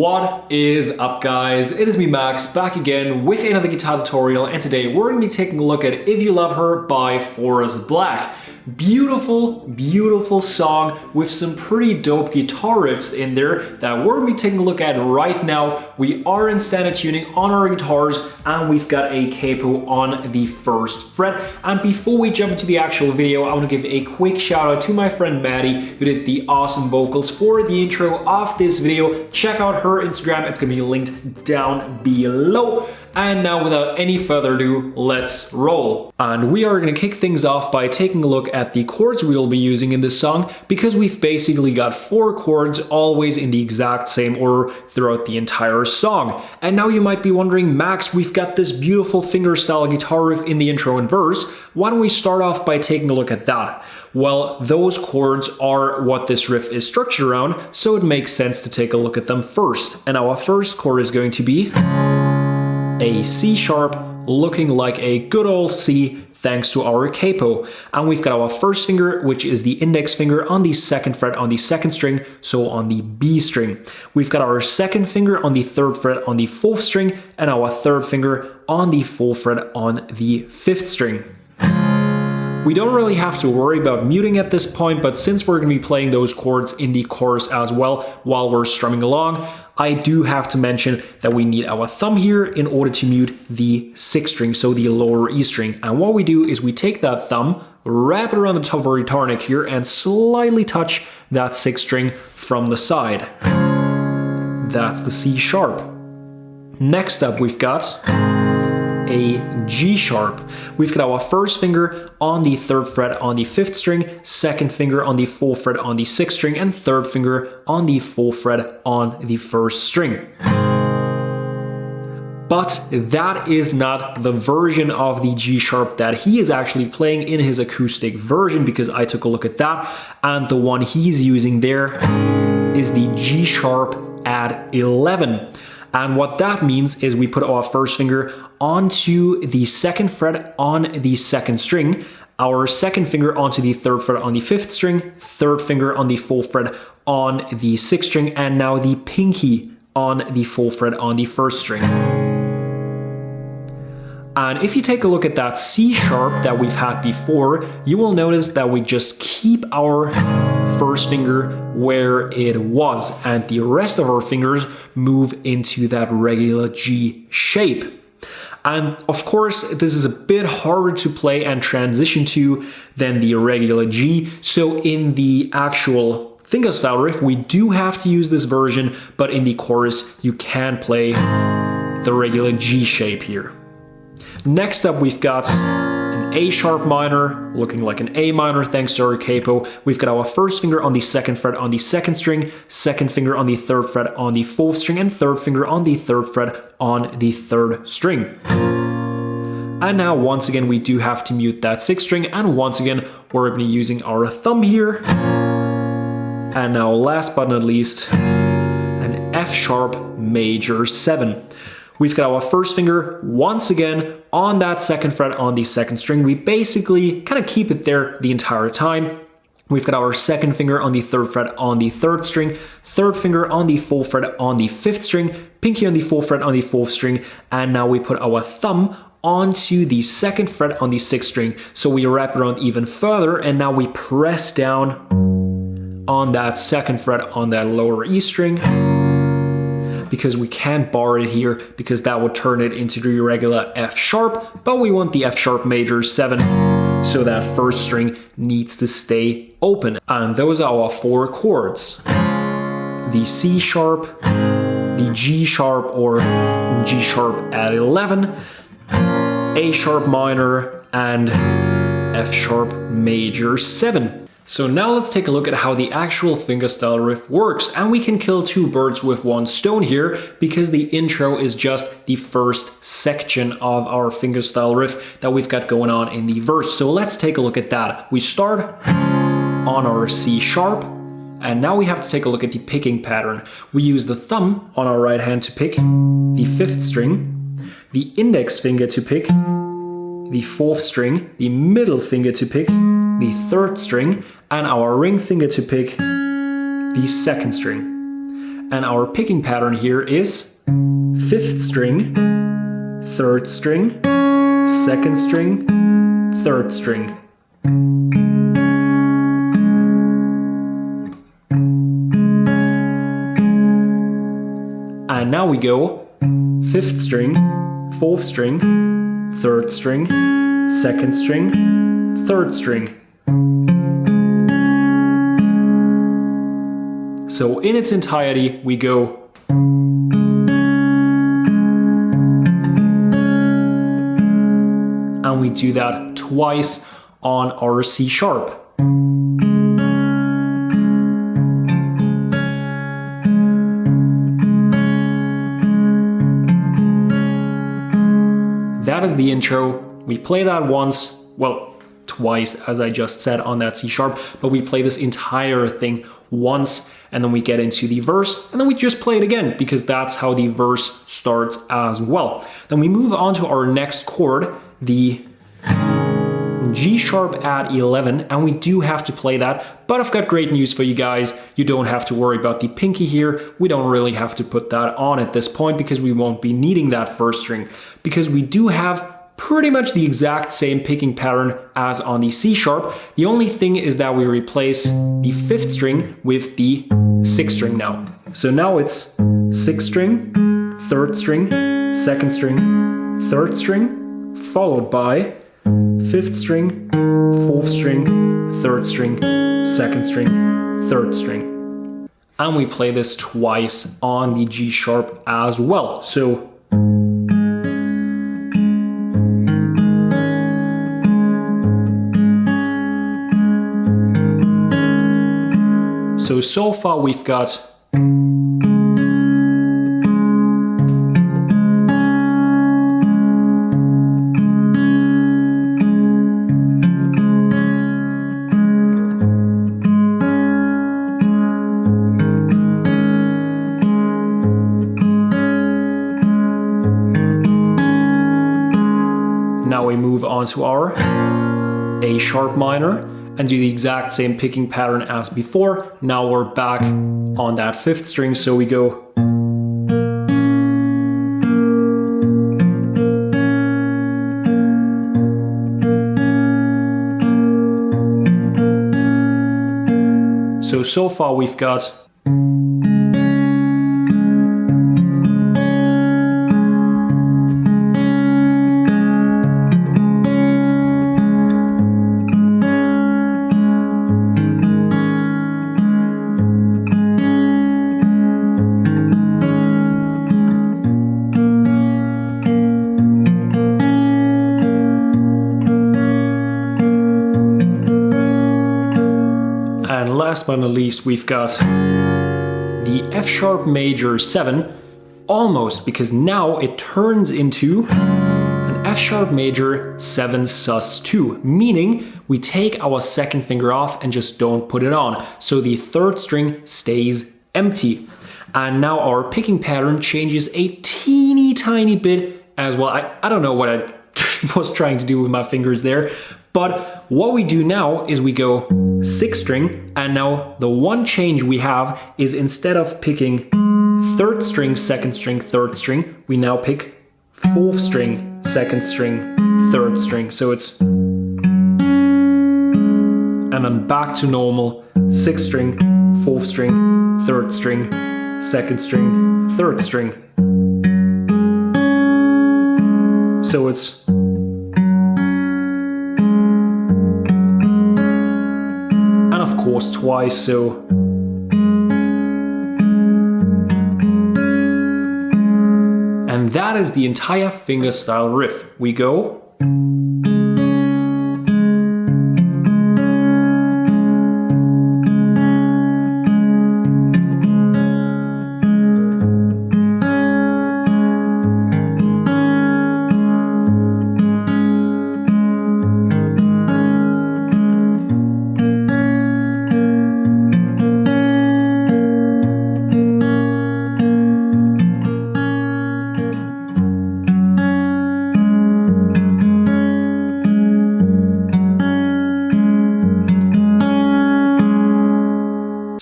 What is up, guys? It is me, Max, back again with another guitar tutorial, and today we're going to be taking a look at If You Love Her by Blakk. Beautiful, beautiful song with some pretty dope guitar riffs in there that we're going to be taking a look at right now. We are in standard tuning on our guitars and we've got a capo on the first fret. And before we jump into the actual video, I want to give a quick shout out to my friend Maddie, who did the awesome vocals for the intro of this video. Check out her Instagram, it's going to be linked down below. And now, without any further ado, let's roll. And we are going to kick things off by taking a look at the chords we will be using in this song, because we've basically got 4 chords always in the exact same order throughout the entire song. And now you might be wondering, Max, we've got this beautiful fingerstyle guitar riff in the intro and verse. Why don't we start off by taking a look at that? Well, those chords are what this riff is structured around, so it makes sense to take a look at them first. And our first chord is going to be a C sharp, looking like a good old C thanks to our capo. And we've got our first finger, which is the index finger, on the 2nd fret on the 2nd string, so on the B string. We've got our 2nd finger on the 3rd fret on the 4th string, and our 3rd finger on the 4th fret on the 5th string. We don't really have to worry about muting at this point, but since we're going to be playing those chords in the chorus as well while we're strumming along, I do have to mention that we need our thumb here in order to mute the 6th string, so the lower E string. And what we do is we take that thumb, wrap it around the top of our guitar neck here, and slightly touch that 6th string from the side. That's the C sharp. Next up, we've got a G sharp. We've got our first finger on the 3rd fret on the 5th string, 2nd finger on the 4th fret on the 6th string, and 3rd finger on the 4th fret on the 1st string. But that is not the version of the G sharp that he is actually playing in his acoustic version, because I took a look at that, and the one he's using there is the G sharp add 11. And what that means is we put our first finger onto the 2nd fret on the 2nd string, our 2nd finger onto the 3rd fret on the 5th string, 3rd finger on the 4th fret on the 6th string, and now the pinky on the 4th fret on the 1st string. And if you take a look at that C sharp that we've had before, you will notice that we just keep our first finger where it was, and the rest of our fingers move into that regular G shape. And of course, this is a bit harder to play and transition to than the regular G. So in the actual fingerstyle riff, we do have to use this version, but in the chorus, you can play the regular G shape here. Next up, we've got an A sharp minor, looking like an A minor thanks to our capo. We've got our first finger on the 2nd fret on the 2nd string, 2nd finger on the 3rd fret on the 4th string, and 3rd finger on the 3rd fret on the 3rd string. And now once again we do have to mute that 6th string, and once again we're going to be using our thumb here. And now last but not least, an F sharp major 7. We've got our first finger once again on that 2nd fret on the 2nd string. We basically kind of keep it there the entire time. We've got our 2nd finger on the 3rd fret on the 3rd string, 3rd finger on the 4th fret on the 5th string, pinky on the 4th fret on the 4th string, and now we put our thumb onto the 2nd fret on the 6th string. So we wrap it around even further, and now we press down on that 2nd fret on that lower E string, because we can't bar it here because that would turn it into the regular F sharp, but we want the F sharp major 7, so that first string needs to stay open. And those are our 4 chords: the C sharp, the G sharp or G sharp add 11, A sharp minor, and F sharp major 7. So now let's take a look at how the actual fingerstyle riff works, and we can kill 2 birds with 1 stone here, because the intro is just the first section of our fingerstyle riff that we've got going on in the verse. So let's take a look at that. We start on our C sharp, and now we have to take a look at the picking pattern. We use the thumb on our right hand to pick the 5th string, the index finger to pick the 4th string, the middle finger to pick the 3rd string, and our ring finger to pick the 2nd string. and our picking pattern here is 5th string, 3rd string, 2nd string, 3rd string. And now we go 5th string, 4th string, 3rd string, 2nd string, 3rd string. So in its entirety we go and we do that twice on our C sharp. That is the intro. We play that once, well, twice as I just said on that C sharp, but we play this entire thing once and then we get into the verse and then we just play it again because that's how the verse starts as well. Then we move on to our next chord, the G sharp at 11, and we do have to play that, but I've got great news for you guys. You don't have to worry about the pinky here. We don't really have to put that on at this point because we won't be needing that 1st string because we do have pretty much the exact same picking pattern as on the C sharp. The only thing is that we replace the 5th string with the 6th string now. So now it's 6th string, 3rd string, 2nd string, 3rd string, followed by 5th string, 4th string, 3rd string, 2nd string, 3rd string. And we play this twice on the G sharp as well. So far we've got now we move on to our A sharp minor and do the exact same picking pattern as before. Now we're back on that 5th string, so we go so far we've got last but not least, we've got the F sharp major 7, almost, because now it turns into an F sharp major 7 sus 2, meaning we take our 2nd finger off and just don't put it on. So the 3rd string stays empty. And now our picking pattern changes a teeny tiny bit as well. I don't know what I was trying to do with my fingers there. But what we do now is we go 6th string, and now the one change we have is instead of picking 3rd string, 2nd string, 3rd string, we now pick 4th string, 2nd string, 3rd string. So it's, and then back to normal, 6th string, 4th string, 3rd string, 2nd string, 3rd string. So it's course twice, so and that is the entire fingerstyle riff. We go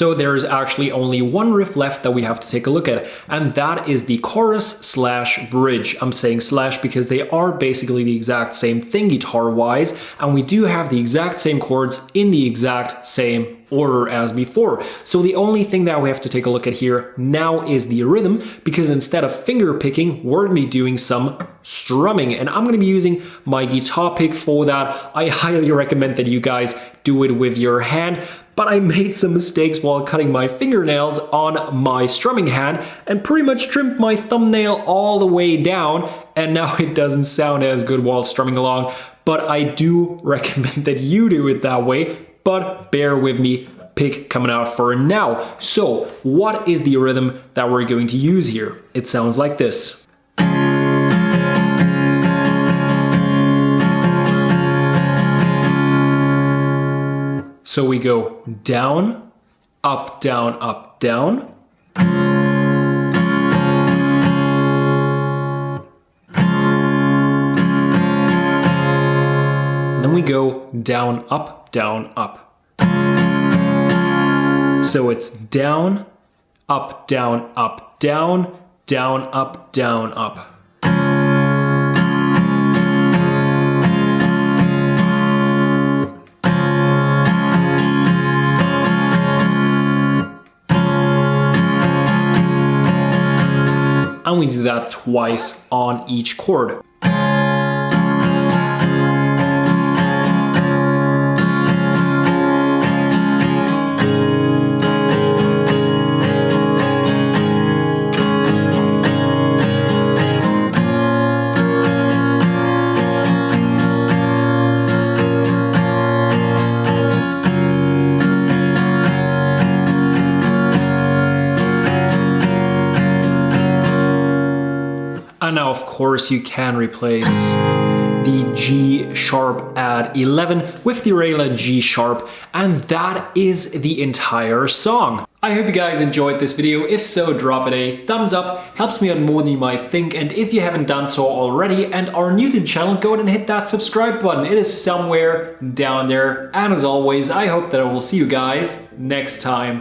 So there's actually only one riff left that we have to take a look at, and that is the chorus/bridge. I'm saying slash because they are basically the exact same thing guitar-wise, and we do have the exact same chords in the exact same order as before. So the only thing that we have to take a look at here now is the rhythm, because instead of finger picking, we're going to be doing some strumming, and I'm going to be using my guitar pick for that. I highly recommend that you guys do it with your hand, but I made some mistakes while cutting my fingernails on my strumming hand and pretty much trimmed my thumbnail all the way down, and now it doesn't sound as good while strumming along. But I do recommend that you do it that way, but bear with me, pick coming out for now. So what is the rhythm that we're going to use here? It sounds like this. So we go down, up, down, up, down. And then we go down, up, down, up. So it's down, up, down, up, down, down, up, down, up. And we do that twice on each chord. And now, of course, you can replace the G sharp at 11 with the regular G sharp, and that is the entire song. I hope you guys enjoyed this video. If so, drop it a thumbs up, helps me out more than you might think. And if you haven't done so already and are new to the channel, go ahead and hit that subscribe button. It is somewhere down there. And as always, I hope that I will see you guys next time.